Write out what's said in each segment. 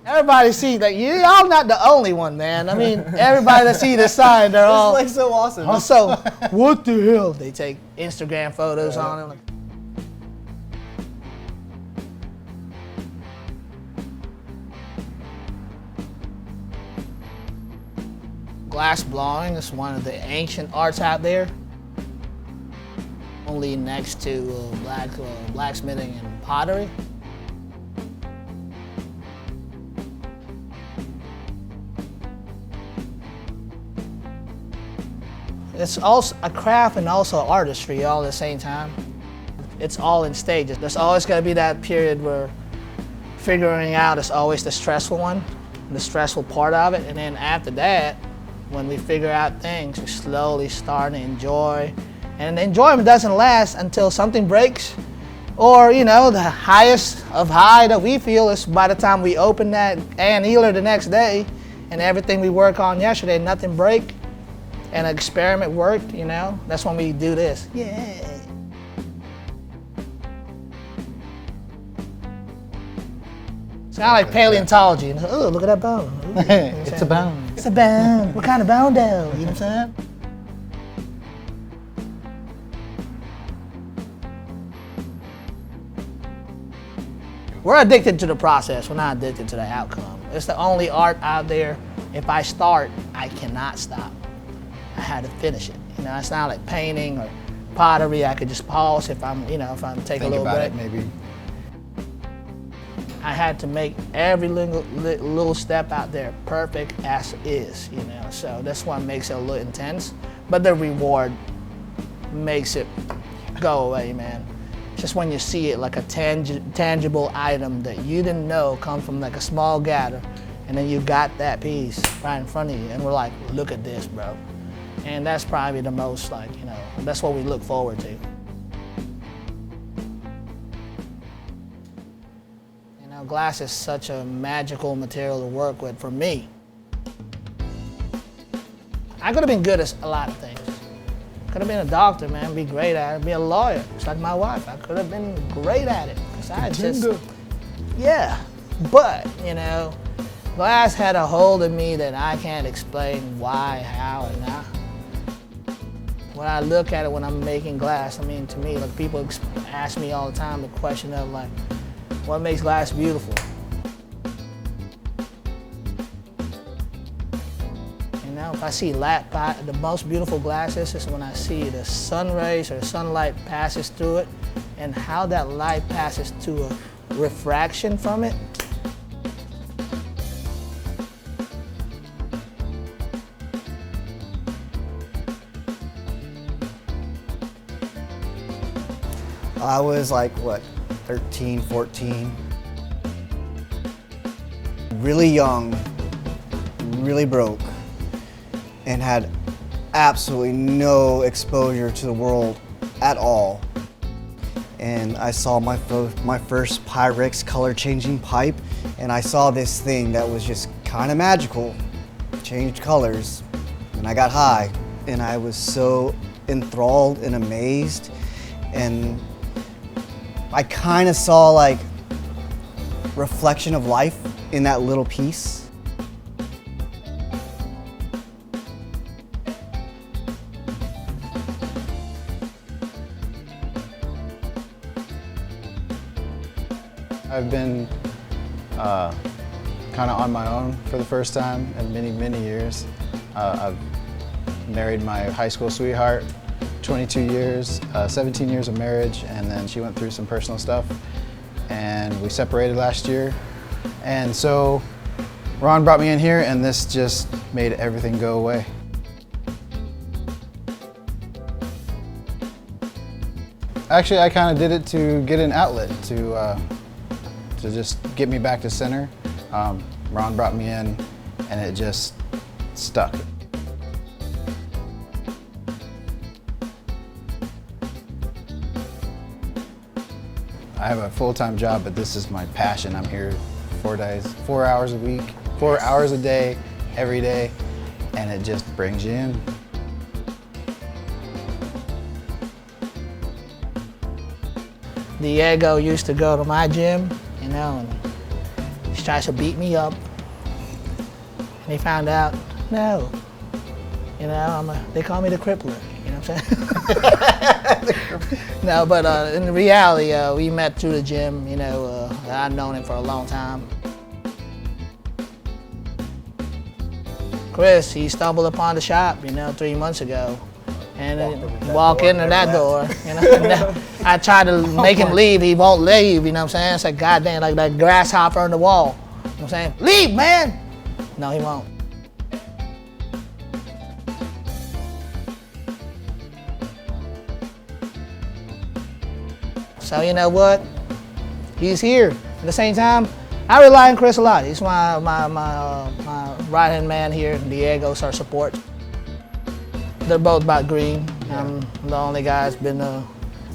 Everybody see that y'all not the only one, man. I mean, everybody that see this sign, they're all like so awesome. So what the hell? They take Instagram photos on it. Glass blowing is one of the ancient arts out there. Only next to blacksmithing and pottery. It's also a craft and also artistry all at the same time. It's all in stages. There's always going to be that period where figuring out is always the stressful one, the stressful part of it. And then after that, when we figure out things, we slowly start to enjoy. And the enjoyment doesn't last until something breaks. Or, you know, the highest of high that we feel is by the time we open that annealer the next day and everything we work on yesterday, nothing break. And an experiment worked, you know? That's when we do this. Yeah. Sound like paleontology. Oh, look at that bone. Ooh, It's a bone. It's a bone. What kind of bone though? You know what I'm saying? We're addicted to the process. We're not addicted to the outcome. It's the only art out there. If I start, I cannot stop. I had to finish it. You know, it's not like painting or pottery. I could just pause if I'm, you know, if I'm taking a little break. Think about it, maybe. I had to make every little step out there perfect as is, you know. So that's what makes it a little intense. But the reward makes it go away, man. Just when you see it like a tangible item that you didn't know come from like a small gather, and then you got that piece right in front of you, and we're like, look at this, bro. And that's probably the most, like, you know, that's what we look forward to. You know, glass is such a magical material to work with for me. I could have been good at a lot of things. Could have been a doctor, man, be great at it, be a lawyer, just like my wife. I could have been great at it. Yeah, but, you know, glass had a hold of me that I can't explain why, how, and how. When I look at it when I'm making glass, I mean, to me, like people ask me all the time the question of like, what makes glass beautiful? You know, if I see the most beautiful glasses is when I see the sun rays or sunlight passes through it, and how that light passes to a refraction from it. I was like, what, 13, 14. Really young, really broke, and had absolutely no exposure to the world at all. And I saw my first Pyrex color-changing pipe, and I saw this thing that was just kind of magical. Changed colors, and I got high, and I was so enthralled and amazed, and I kind of saw like reflection of life in that little piece. I've been kind of on my own for the first time in many, many years. I've married my high school sweetheart, 22 years, 17 years of marriage, and then she went through some personal stuff, and we separated last year. And so Ron brought me in here, and this just made everything go away. Actually, I kind of did it to get an outlet, to just get me back to center. Ron brought me in, and it just stuck. I have a full-time job, but this is my passion. I'm here 4 hours a week, 4 hours a day, every day, and it just brings you in. Diego used to go to my gym, you know, and he's tries to beat me up. And he found out, no, you know, they call me the crippler, you know what I'm saying? No, but in reality, we met through the gym, you know, I've known him for a long time. Chris, he stumbled upon the shop, you know, 3 months ago. And walk into that door, you know. I tried to make him leave, he won't leave, you know what I'm saying? It's like, goddamn, like that grasshopper on the wall. You know what I'm saying? Leave, man! No, he won't. So you know what? He's here. At the same time, I rely on Chris a lot. He's my right-hand man here. Diego's our support. They're both about green. I'm the only guy that's been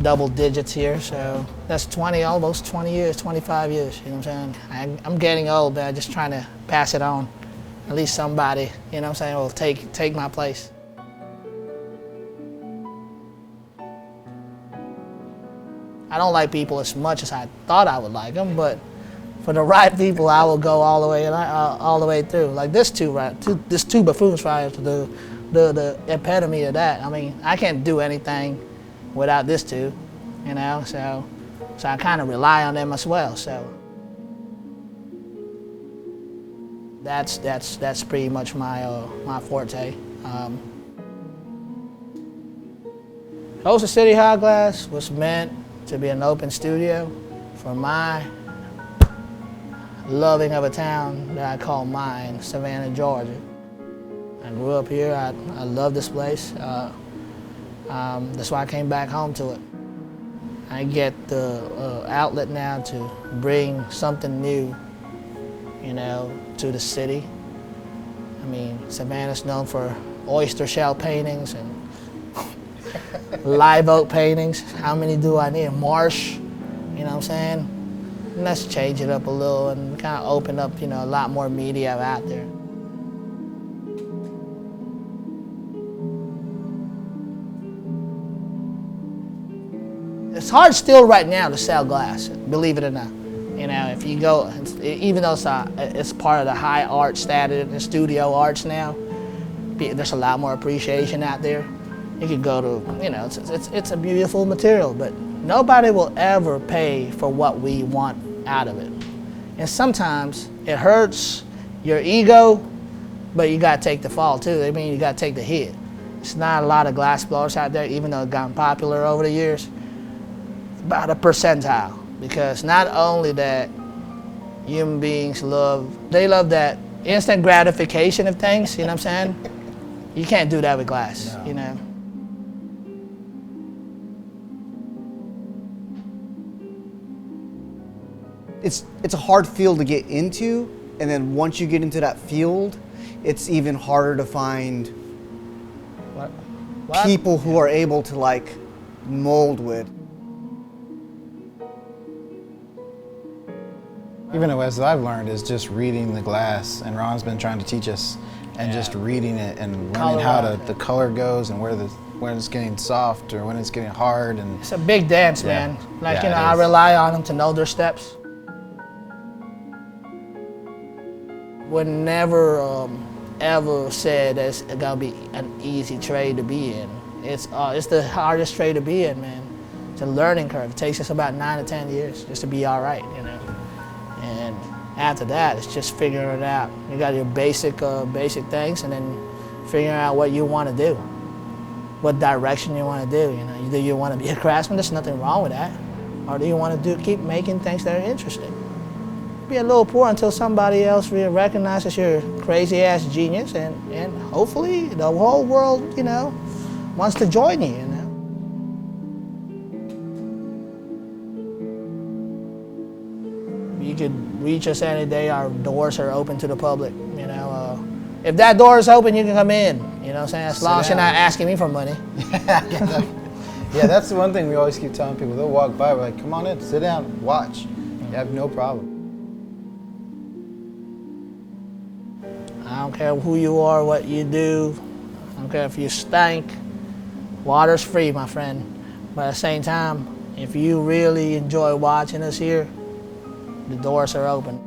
double digits here, so that's 20, almost 20 years, 25 years, you know what I'm saying? I'm getting old, but I'm just trying to pass it on. At least somebody, you know what I'm saying, will take my place. I don't like people as much as I thought I would like them, but for the right people, I will go all the way through. Like this two buffoons right to the epitome of that. I mean, I can't do anything without this two, you know. So I kind of rely on them as well. So that's pretty much my forte. Hostess City Hot Glass was meant to be an open studio for my loving of a town that I call mine, Savannah, Georgia. I grew up here. I love this place. That's why I came back home to it. I get the outlet now to bring something new, you know, to the city. I mean, Savannah's known for oyster shell paintings and live oak paintings. How many do I need? Marsh, you know what I'm saying? And let's change it up a little and kind of open up, you know, a lot more media out there. It's hard still right now to sell glass, believe it or not. You know, if you go, even though it's part of the high art status, the studio arts now, there's a lot more appreciation out there. You could go to, you know, it's a beautiful material, but nobody will ever pay for what we want out of it. And sometimes it hurts your ego, but you gotta take the fall too. I mean, you gotta take the hit. It's not a lot of glass blowers out there, even though it's gotten popular over the years. It's about a percentile, because not only that human beings they love that instant gratification of things, you know what I'm saying? You can't do that with glass, no. You know? It's a hard field to get into, and then once you get into that field, it's even harder to find people who are able to like mold with. Even as I've learned is just reading the glass, and Ron's been trying to teach us, and just reading it and learning how the color goes and when it's getting soft or when it's getting hard. And it's a big dance, man. Like, you know, I rely on them to know their steps. Would never ever said it's gonna be an easy trade to be in. It's the hardest trade to be in, man. It's a learning curve. It takes us about 9 to 10 years just to be all right, you know. And after that, it's just figuring it out. You got your basic things, and then figuring out what you want to do, what direction you want to do. You know, do you want to be a craftsman? There's nothing wrong with that, or do you want to keep making things that are interesting? Be a little poor until somebody else really recognizes your crazy-ass genius, and hopefully the whole world, you know, wants to join you, you know. You could reach us any day. Our doors are open to the public, you know. If that door is open, you can come in, you know what I'm saying? As long as you're not asking me for money. Yeah, that's the one thing we always keep telling people. They'll walk by, we're like, come on in, sit down, watch. You have no problem. I don't care who you are, what you do. I don't care if you stink. Water's free, my friend. But at the same time, if you really enjoy watching us here, the doors are open.